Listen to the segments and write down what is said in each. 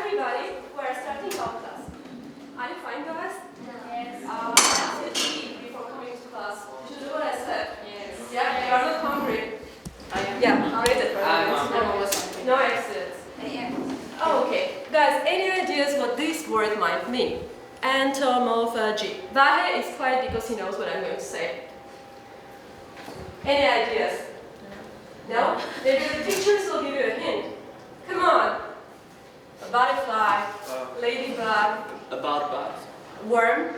everybody, we are starting our class. Are you fine, guys? Yes. I said to eat before coming to class. Did you do what I said? Yes. Yeah, you are not hungry. I am. Yeah, read it for I'm No accidents. Oh, okay. Guys, any ideas what this word might mean? Entomophagy. Vahe is quiet because he knows what I'm going to say. Any ideas? No? Maybe the pictures will give you a hint. Come on. A butterfly, ladybug, About that? worm.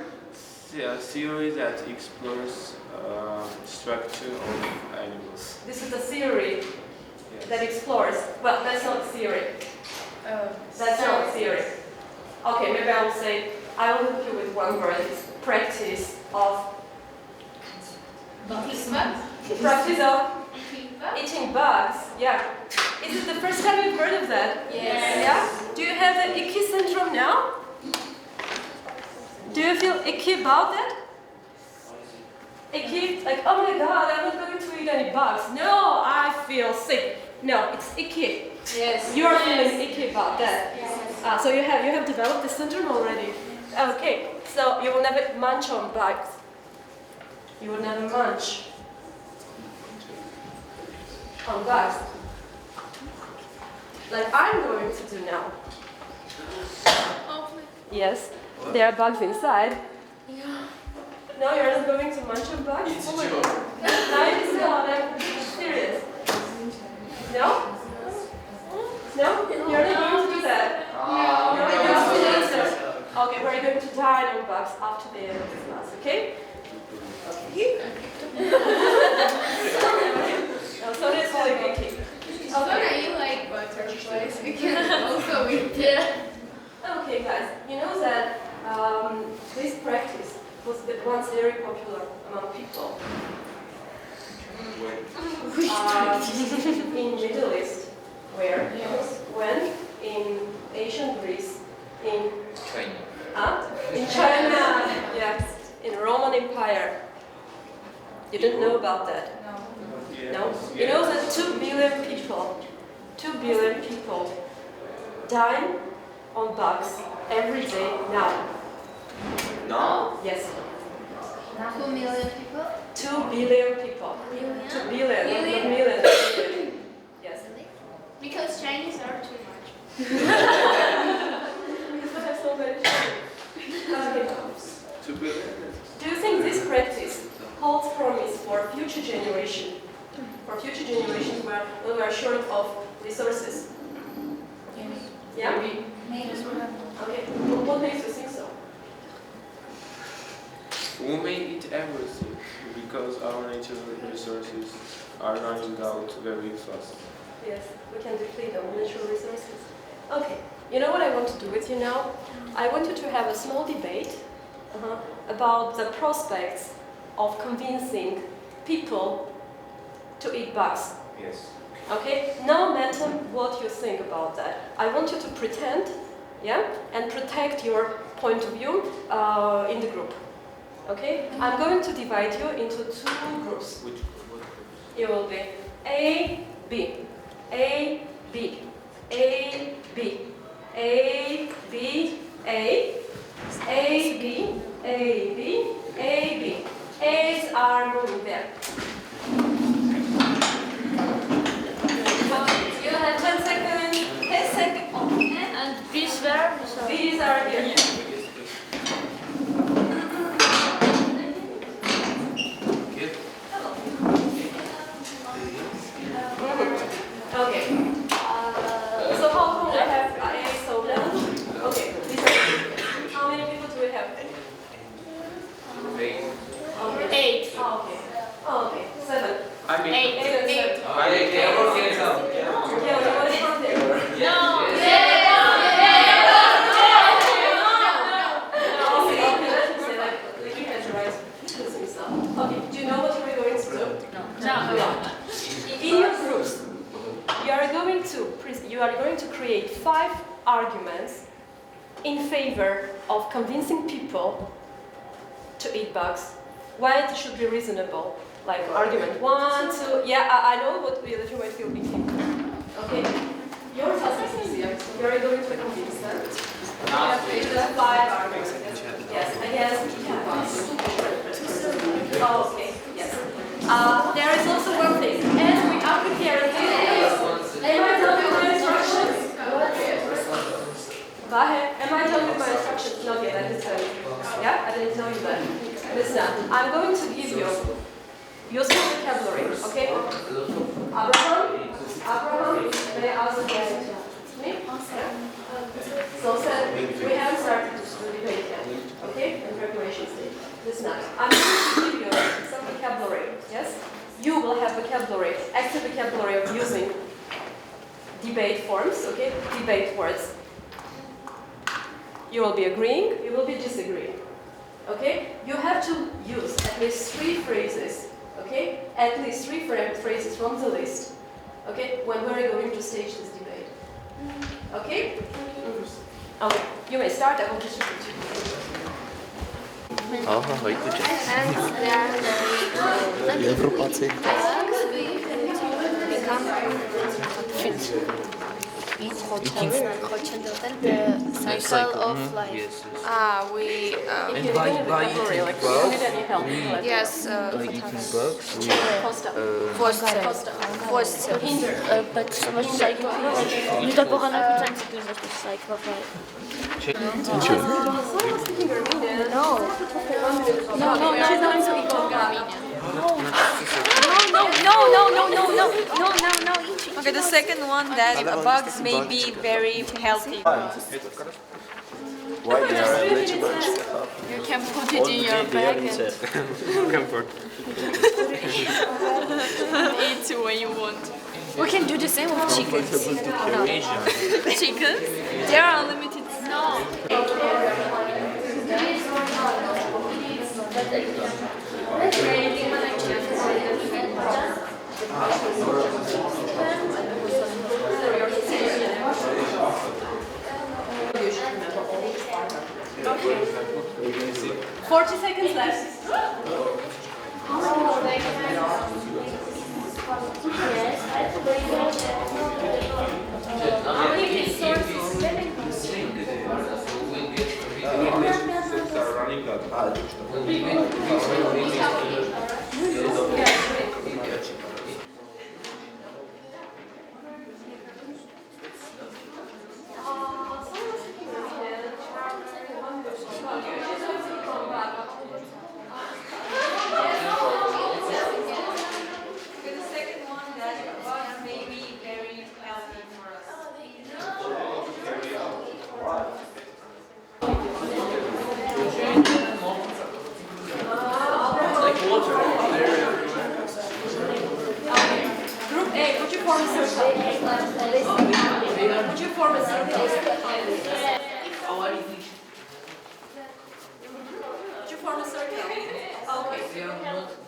Yeah, theory that explores structure of animals. This is the theory Yes. that explores. Well, that's not theory. That's not theory. Okay, maybe I will say, I will help you with one word. It's practice of practice of eating bugs. Yeah. Is it the first time you've heard of that? Yes. Yeah? Do you have the icky syndrome now? Do you feel icky about that? Icky? Like, oh my god, I'm not going to eat any bugs. No, I feel sick. No, it's icky. Yes. You're feeling icky about that. Yes. So you have developed the syndrome already. Okay, so you will never munch on bugs. You will never munch on bugs. Like I'm going to do now. Yes, there are bugs inside. No, you're not going to munch on bugs? It's Oh a my joke. God. Now you see how I'm serious. No? No? You're not going to do that. You're not going to do that. Okay, we're going to dine on bugs after the end of this class, okay? So that's really icky. Okay. You like butterflies? Because also we did. Okay, guys, you know that this practice was once very popular among people in Middle East. Where? Yes. When? In ancient Greece, in China. in China, yes, in Roman Empire. You didn't know about that? No? You know that 2 billion people dine on bugs every day now. No? Yes. 2 million people? 2 billion people. 2 billion, not million. Yes. Because Chinese are too much. Because I have so many Okay. 2 billion? Do you think this practice holds promise for future generation? For future generations where we are short of resources? Yeah? Maybe. Okay. What makes you think so? We may eat everything because our natural resources are running out very fast. Yes, we can deplete our natural resources. Okay. You know what I want to do with you now? I want you to have a small debate about the prospects of convincing people to eat bugs. Yes. Okay? No matter what you think about that. I want you to pretend, yeah, and protect your point of view in the group. Okay? I'm going to divide you into 2 groups. What group? You will be A, B, A, B, A, B, A, B, A, A, B, A, B, A, B. A's are moving there. You have 10 seconds. 10 seconds. And these were? These are here. Okay. So how come we have A so down? Okay. These are, how many people do we have? Okay. 8. Oh, okay. Oh, okay. 7. I mean, 8. 8 and 7. I Yeah, what is from there? No. Okay, let me say like we can try some stuff. Okay, do you know what we're going to do? No. In your groups, you are going to create 5 arguments in favor of convincing people to eat bugs. Why it should be reasonable. Like argument 1, 2. Yeah, I know what you might feel big. Okay. Your task is easier. You're going to complete that. You have to use 5 arguments. Yes, I guess. Oh, okay, yes. There is also one thing. As we are preparing this, am I telling you my instructions? Am I telling you my instructions? Not yet, I didn't tell you. Yeah, I didn't tell you that. Listen, I'm going to give you useful vocabulary, okay? Abraham, may I ask you me? So we haven't started to debate yet, okay? In preparation stage. Listen, I'm going to give you some vocabulary, yes? You will have vocabulary, active vocabulary of using debate forms, okay? Debate words. You will be agreeing, you will be disagreeing, okay? You have to use at least 3 phrases, okay? At least 3 phrases from the list, okay? When we're going to stage this debate, okay? Okay, you may start, I will distribute you. The cycle of life. Yes. We And by eating bugs, Yes, by eating bugs, we but cycle. Nie to pochana cycle, cycle of life. check. No. Okay, the second one, that bugs may be very healthy. Why they are vegetables? You can put it in your bag and Comfort. eat when you want. We can do the same with chickens. Chickens? They are unlimited. No. Okay. 40 seconds left.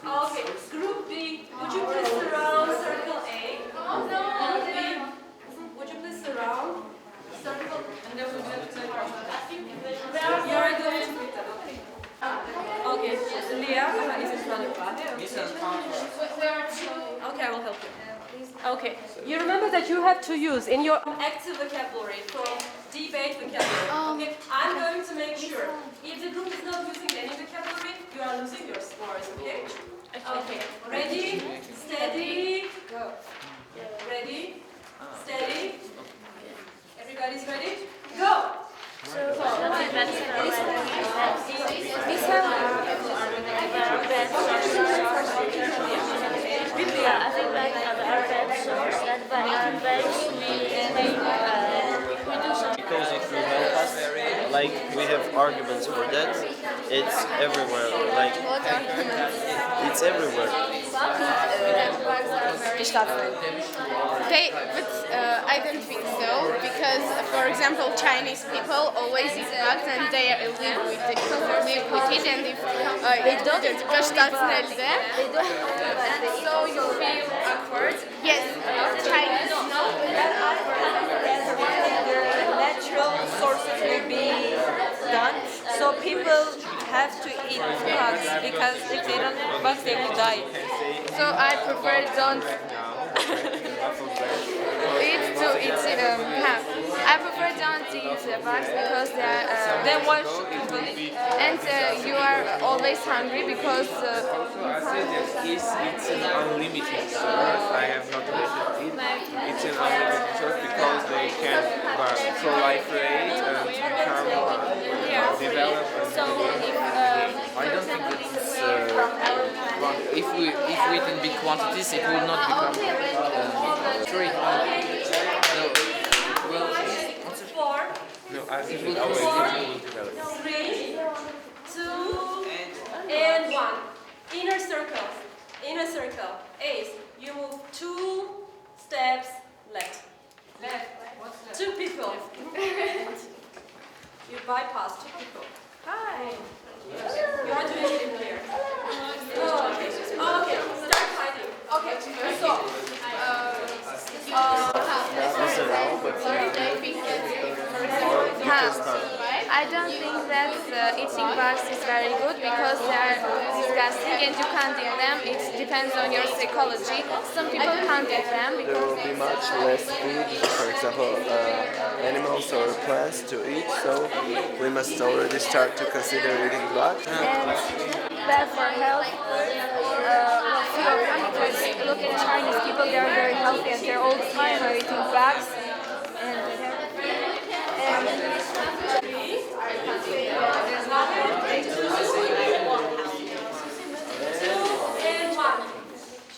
Okay, group B, would you please surround circle A? Group B, would you please surround circle? You're going to pick that up. Okay, Leah is in front of you. Okay, I will help you. Okay, you remember that you have to use in your active vocabulary from debate vocabulary. Okay, I'm going to make sure if the group is not using any vocabulary, you are losing your scores. Okay. Okay. Ready? Steady. Go. Ready? Steady. Everybody's ready? Go. I think like the Arabic source that by Arabic we do some. Because it will help us, like we have arguments for that, it's everywhere, like it's everywhere. Okay, but I don't think so, because for example Chinese people always eat bugs and they live with it, and if they don't brush that's not there, so you feel awkward. Yes, Chinese know that Natural sources will be done, so people have to eat bugs, because if they don't eat bugs, they will die. so I prefer don't eat to eat. I I prefer don't use bugs because they wash and you are always hungry because Also, I say that it's an unlimited source. I have not listed it. It's an unlimited source because they can proliferate and become develop. I don't think it's if we eat in big quantities, it will not become. Sorry. No. Well, Four, No, I think it will develop. 3, 2, and 1. Inner circle. Inner circle. Ace. You move 2 steps left. Left. 2 people. You bypass 2 people. Hi. You are doing it in here. Oh, okay. Okay. Start fighting. Okay. So. I don't think that eating bugs is very good because they are disgusting and you can't eat them. It depends on your psychology. Some people can't eat them There because will be much less food, for example, animals or plants to eat, so we must already start to consider eating bugs. and bad for health. Few of them, because look at Chinese people, they are very healthy and they're all the time eating bugs.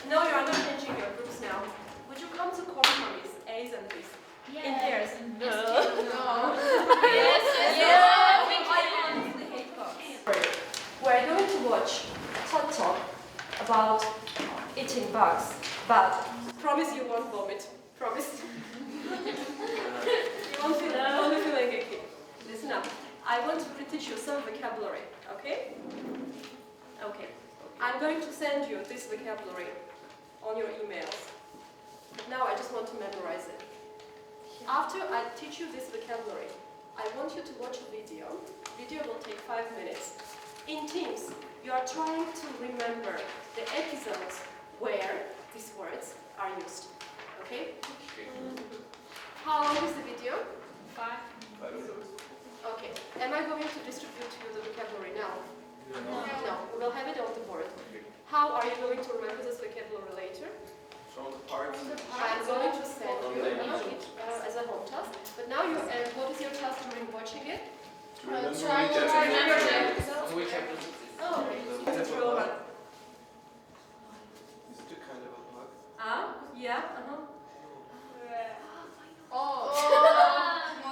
No, you are not changing your groups now. Would you come to compromise, A's and B's? In pairs? No. Yes. I honestly hate bugs. We're going to watch TED Talk about eating bugs, but promise you won't vomit. Promise. You won't feel like a kid. Listen up. I want to teach you some vocabulary, okay? Okay. I'm going to send you this vocabulary on your emails. Now I just want to memorize it. After I teach you this vocabulary, I want you to watch a video. Video will take 5 minutes. In teams, you are trying to remember the episodes where these words are used. Okay? How long is the video? 5 minutes. Okay. Am I going to distribute to you the vocabulary now? No. We will have it on the board. How are you going to remember this vocabulary later? From the parts. I'm going to send you as a home task. But now you, what is your task during watching it? Try to remember them. Oh, okay. Control one. Is it a kind of a bug? Yeah,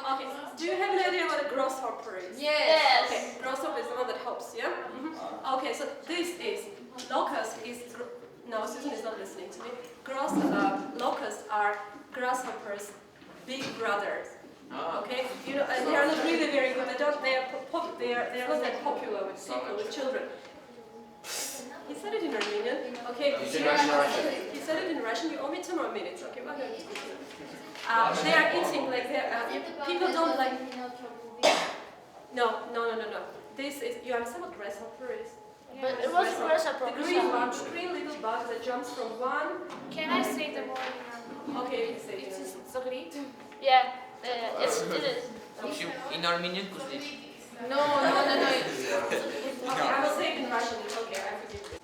Okay. Do you have an idea what a grasshopper is? Yes. Okay. Grasshopper is the one that hops, yeah? Okay, so this is locust is. No, Susan is not listening to me. Locusts are grasshoppers' big brothers. Okay, you know, and they are not really very good. They are not that popular with people, with children. He said it in Armenian. Okay. He said it in Russian. You owe me 2 more minutes. Okay, we're going to speak to them. They are eating like people don't like. No. This is you understand what grasshopper is? But it was a grasshopper. The green little bug that jumps from one. Can I say the word? Okay, you can say it. Zagrit? Yeah, it is. In Armenian, kuzli. No. Okay, I will say it in Russian. It's okay. I forgive you.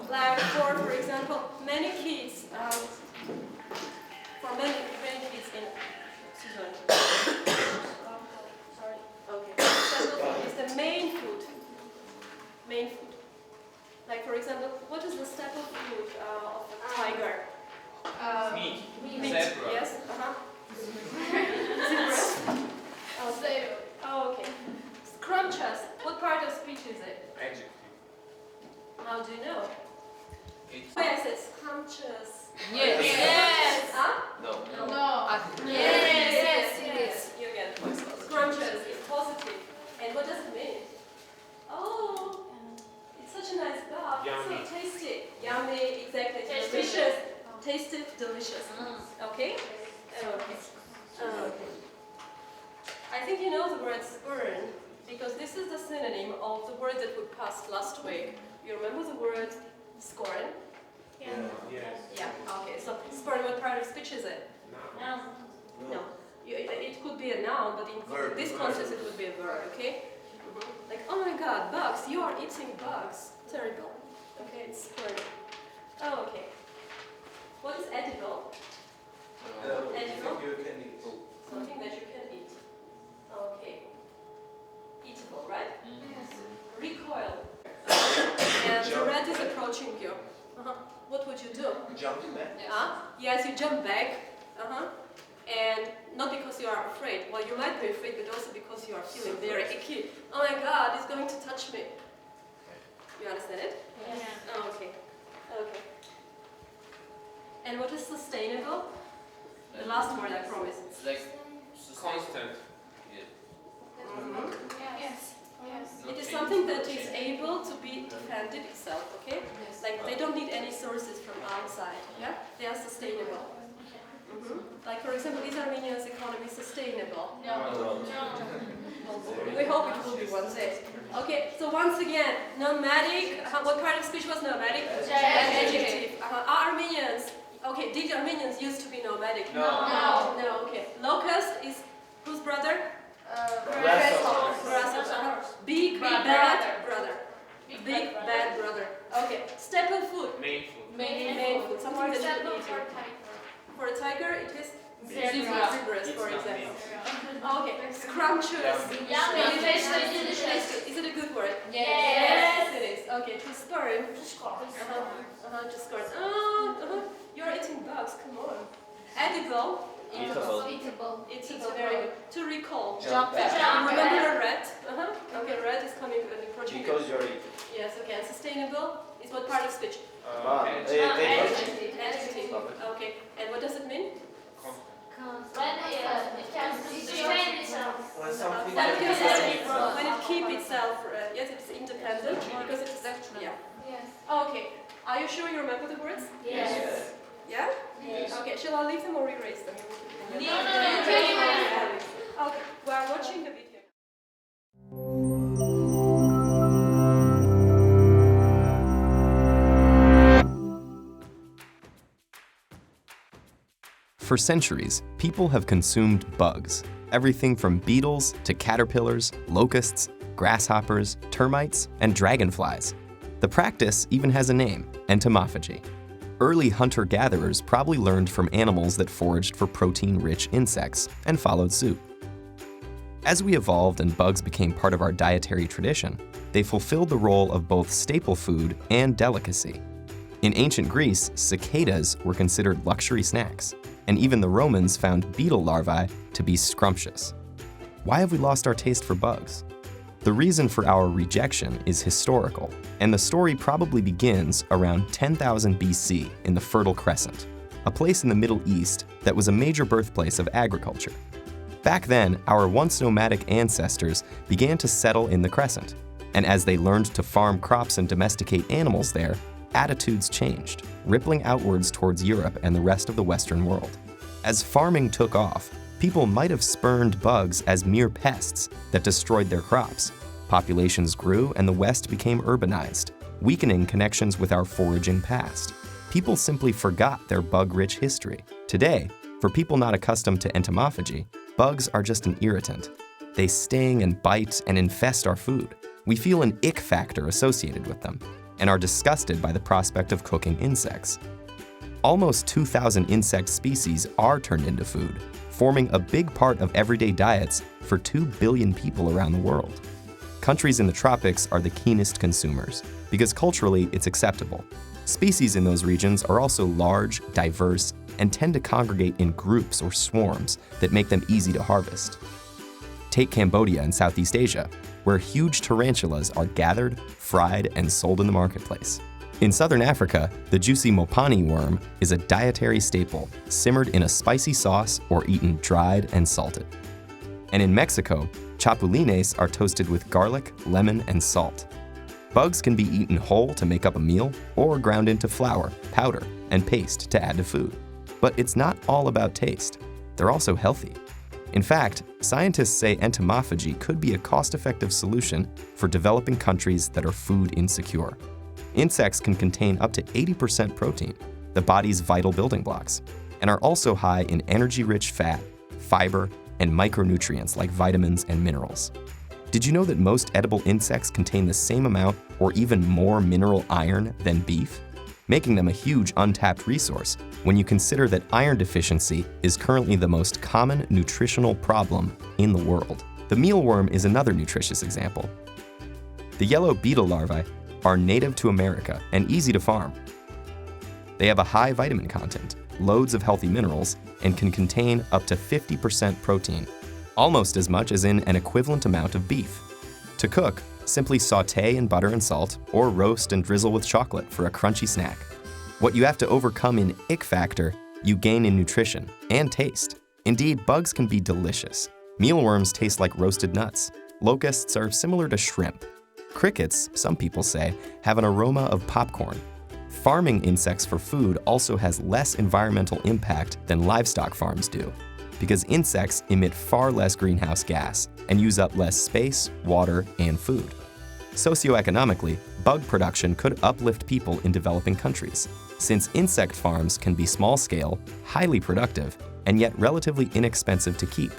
Like for example, many kids. For many kids in. Sorry. Okay. It's the main food. Like for example, what is the staple food of a tiger? Meat. Zebra. Yes. Zebra. Oh, okay. Scrumptious. What part of speech is it? Adjective. How do you know? It's Yes, it's scrumptious. Yes. Huh? no. Yes. You get it. Scrumptious is positive. And what does it mean? Oh, it's such a nice bug. Yummy. It's so tasty. Yummy, exactly. Delicious. Tasty, delicious. Okay? Okay. I think you know the word burn because this is the synonym of the word that we passed last week. You remember the word scorn? Yes. Yeah. Okay. So scorn. What of speech is it? No. No. It could be a noun, but in this context it would be a verb, okay? Like, oh my god, bugs, you are eating bugs. Terrible. Okay, it's word. Oh, okay. What is edible? Edible? You can eat. Something that you can eat. Okay. Eatable, right? Yes. Recoil. And the rat is approaching you. What would you do? Jumping back? Yes, you jump back. And not because you are afraid. Well, you might be afraid, but also because you are feeling very icky. Oh my god, it's going to touch me. You understand it? Yes. Oh, okay. Okay. And what is sustainable? The last word, I promise. It's like Constant. Yes. It is something that is able to be defended itself, okay? Like they don't need any sources from outside, yeah? They are sustainable. Like for example, is Armenia's economy sustainable? No. We hope it will be one day. Okay, so once again, nomadic, what kind of speech was nomadic? Adjective. Are Armenians, okay, did Armenians used to be nomadic? No. No, okay. Locust is whose brother? Grasshopper. Big bad brother. Big bad brother. Okay. Staple food. Main food. Main food. Something that you eat. For a tiger, it is zebras, for example. Okay. Scrumptious. Is it a good word? Yes, it is. Okay. To scorn. To scorn. You're eating bugs. Come on. Edible. Eatable. Eatable, very good. To recall. Jump back. Remember a rat? Okay, rat is coming approaching. Because you're eating. Yes, okay. And sustainable is what part of speech? Adjective. Okay. And what does it mean? When it keeps itself, yes, it's independent because it's yeah. Yes. Okay. Are you sure you remember the words? Yes. Yeah? Yes. Okay. Shall I leave them or erase them? No. Okay. We are watching the video. For centuries, people have consumed bugs. Everything from beetles to caterpillars, locusts, grasshoppers, termites, and dragonflies. The practice even has a name, entomophagy. Early hunter-gatherers probably learned from animals that foraged for protein-rich insects and followed suit. As we evolved and bugs became part of our dietary tradition, they fulfilled the role of both staple food and delicacy. In ancient Greece, cicadas were considered luxury snacks, and even the Romans found beetle larvae to be scrumptious. Why have we lost our taste for bugs? The reason for our rejection is historical, and the story probably begins around 10,000 BC in the Fertile Crescent, a place in the Middle East that was a major birthplace of agriculture. Back then, our once nomadic ancestors began to settle in the Crescent, and as they learned to farm crops and domesticate animals there, attitudes changed, rippling outwards towards Europe and the rest of the Western world. As farming took off, people might have spurned bugs as mere pests that destroyed their crops. Populations grew and the West became urbanized, weakening connections with our foraging past. People simply forgot their bug-rich history. Today, for people not accustomed to entomophagy, bugs are just an irritant. They sting and bite and infest our food. We feel an ick factor associated with them and are disgusted by the prospect of cooking insects. Almost 2,000 insect species are turned into food, forming a big part of everyday diets for 2 billion people around the world. Countries in the tropics are the keenest consumers, because culturally it's acceptable. Species in those regions are also large, diverse, and tend to congregate in groups or swarms that make them easy to harvest. Take Cambodia in Southeast Asia, where huge tarantulas are gathered, fried, and sold in the marketplace. In southern Africa, the juicy mopani worm is a dietary staple, simmered in a spicy sauce or eaten dried and salted. And in Mexico, chapulines are toasted with garlic, lemon, and salt. Bugs can be eaten whole to make up a meal or ground into flour, powder, and paste to add to food. But it's not all about taste. They're also healthy. In fact, scientists say entomophagy could be a cost-effective solution for developing countries that are food insecure. Insects can contain up to 80% protein, the body's vital building blocks. and are also high in energy-rich fat, fiber, and micronutrients like vitamins and minerals. Did you know that most edible insects contain the same amount or even more mineral iron than beef, making them a huge untapped resource when you consider that iron deficiency is currently the most common nutritional problem in the world? The mealworm is another nutritious example. The yellow beetle larvae are native to America and easy to farm. They have a high vitamin content, loads of healthy minerals, and can contain up to 50% protein, almost as much as in an equivalent amount of beef. To cook, simply saute in butter and salt, or roast and drizzle with chocolate for a crunchy snack. What you have to overcome in ick factor, you gain in nutrition and taste. Indeed, bugs can be delicious. Mealworms taste like roasted nuts. Locusts are similar to shrimp. Crickets, some people say, have an aroma of popcorn. Farming insects for food also has less environmental impact than livestock farms do, because insects emit far less greenhouse gas and use up less space, water, and food. Socioeconomically, bug production could uplift people in developing countries, since insect farms can be small-scale, highly productive, and yet relatively inexpensive to keep.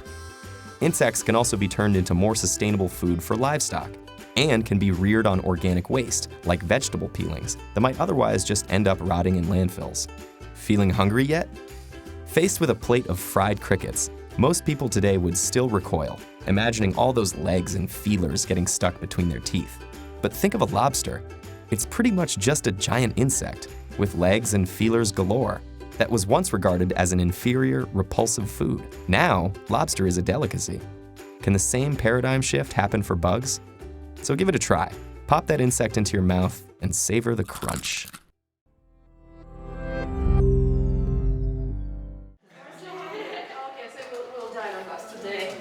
Insects can also be turned into more sustainable food for livestock, and can be reared on organic waste, like vegetable peelings, that might otherwise just end up rotting in landfills. Feeling hungry yet? Faced with a plate of fried crickets, most people today would still recoil, imagining all those legs and feelers getting stuck between their teeth. But think of a lobster. It's pretty much just a giant insect, with legs and feelers galore, that was once regarded as an inferior, repulsive food. Now, lobster is a delicacy. Can the same paradigm shift happen for bugs? So give it a try. Pop that insect into your mouth and savor the crunch. Okay, so we'll dive on bus today.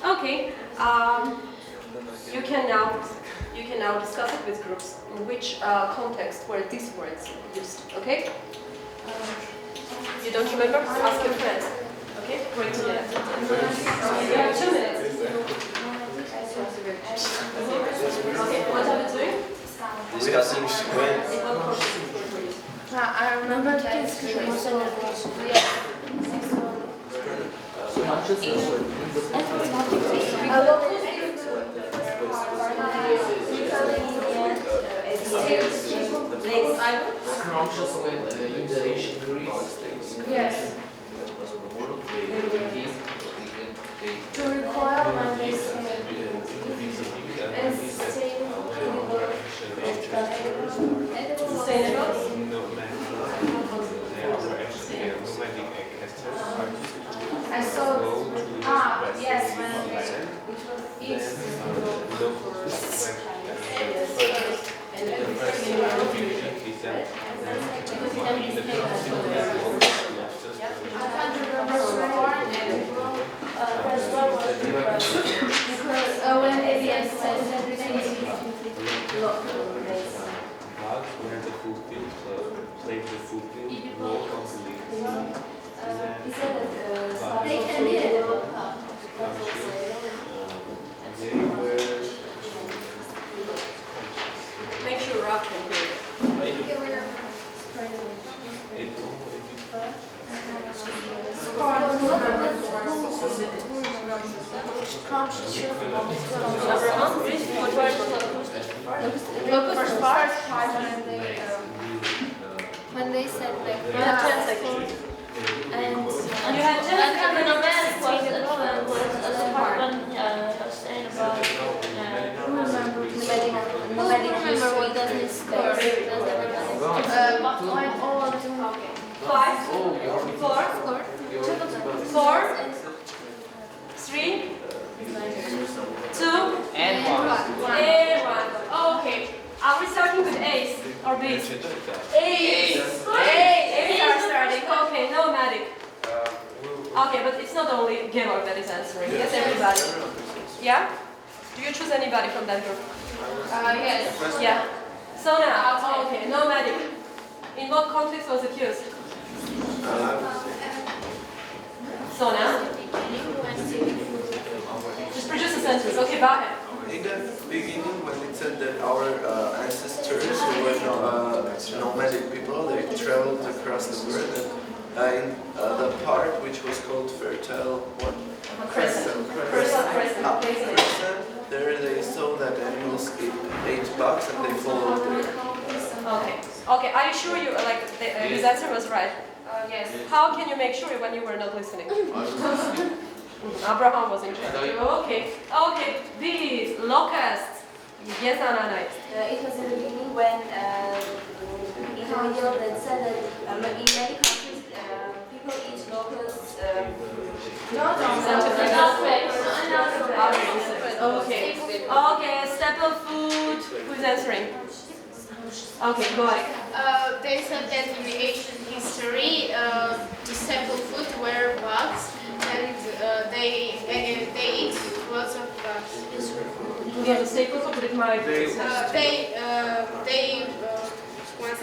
Okay. You can now discuss it with groups in which context were these words used. Okay. You don't remember? Ask your friends. Okay. Wait a minute. You have 2 minutes. Okay, what are we doing? Discussing when. I remember kids Yes. To require when they say I saw yes, Make sure Rob can hear you. When they said like You have 10 seconds. and You have 10 remember what that is called. 5, 4, 3, 2, And one. and 1. Okay. Are we starting with A's or B's? A's are starting. Okay, nomadic. Okay, but it's not only Georg that is answering. Yes, everybody. Yeah? Do you choose anybody from that group? Yes. Yeah. So now, okay, nomadic. In what context was it used? So now? Just produce a sentence. Okay, go ahead. In the beginning, when it said that our ancestors who were nomadic people, they traveled across the world, and in the part which was called fertile what? Crescent. There they saw that animals ate bugs and they followed them. Okay. Okay. Are you sure you his answer was right? Yes. How can you make sure when you were not listening? Abraham was in charge. Okay. Okay. These locusts. Yes, Anna. It was in the beginning when in the video that said that in many countries people eat locusts. Okay. Okay. Staple food. Who's answering? Okay, go ahead. They said that in the ancient history, the staple food were bugs, and they eat lots of bugs. Yeah, the staple food with my.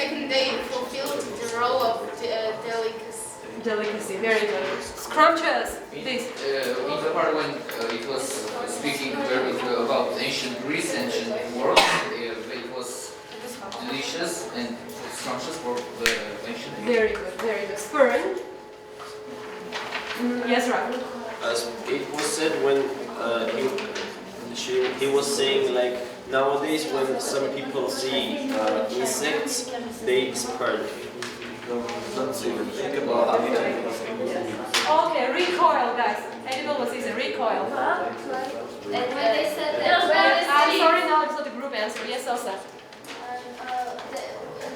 They fulfilled the role of delicacy. Delicacy, very good. Scrumptious. This. In the part when it was speaking about ancient Greece, ancient world, it was delicious and scrumptious for the ancient Greece. Very good, very good. Spurn. Yes, right. As it was said when he was saying like nowadays when some people see insects, they spurn. Don't even think about it. Okay, recoil, guys. Edible was easy. Recoil. And when they said that, I'm sorry, no, it's not a group answer. Yes, Elsa.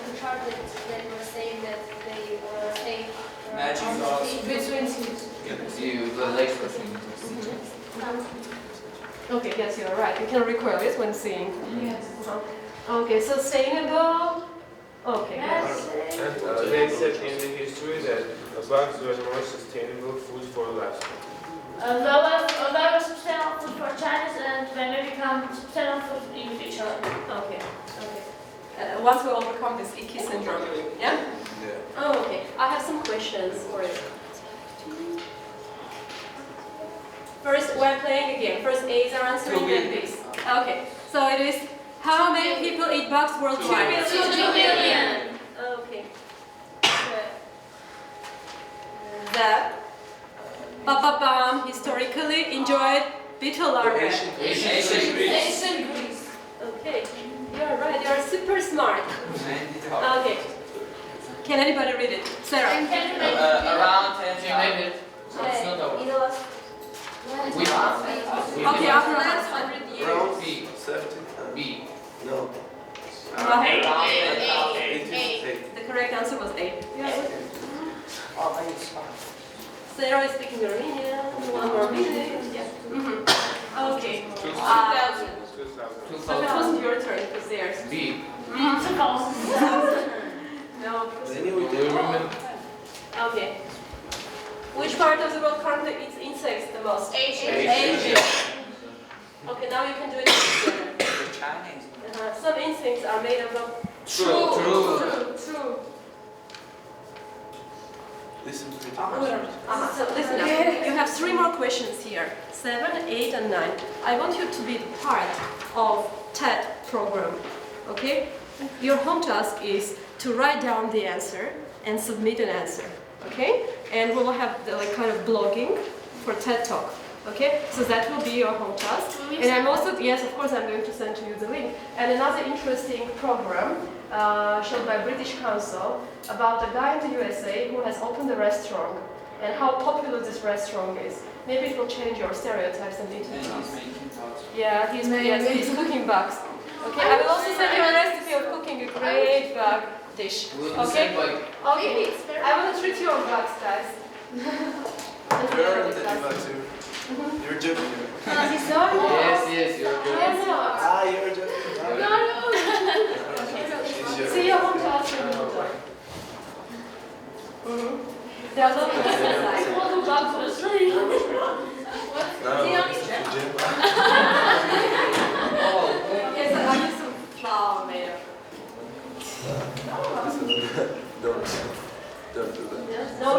the part that they were saying that they were saying Between seeds. The legs were Okay, yes, you're right. You can recoil it when seeing. yes. Okay, sustainable. Okay. And they said in the history that bugs were more sustainable food for livestock. There was sustainable food for Chinese and when they become sustainable food in the future. Okay. Okay. Once we overcome this icky syndrome. Yeah? Yeah. Oh, okay. I have some questions for you. First, we're playing a game. First, A's are answering, then B's. Okay. So it is, how many people eat bugs worldwide? 2 billion. Okay. The historically enjoyed beetle larvae. Ancient Greece. Okay. You're right. You're super smart. Okay. Can anybody read it? Sarah. around 10 million. So it's not over. In the last Okay, after the last 100 years. Around B. 70. B. No. Okay. It is 8. The correct answer was 8. Sarah is speaking Armenian. 1 more minute. Yeah. Okay. 2000. So it wasn't your turn, it was theirs. B. No, because Anyway, they remember. okay. Which part of the world currently eats insects the most? Asia. Asia. Okay, now you can do it together. Chinese. Some insects are made of True. True. Listen to it. So listen up. You have 3 more questions here. 7, 8, and 9. I want you to be part of TED program. Okay? Your home task is to write down the answer and submit an answer. Okay? And we will have the kind of blogging for TED Talk. Okay? So that will be your home task. And I'm also, yes, of course, I'm going to send to you the link. And another interesting program shown by British Council about a guy in the USA who has opened a restaurant and how popular this restaurant is. Maybe it will change your stereotypes and attitudes. Yeah, he's cooking bugs. Okay, I will also send you a recipe of cooking a great bug dish. Okay? Okay. I will treat you on bugs, guys. You're joking. Yes, you're good. You're joking. See you home task when you're done. There are lots of inside. Yes, I have some flour made of. Don't do that. No,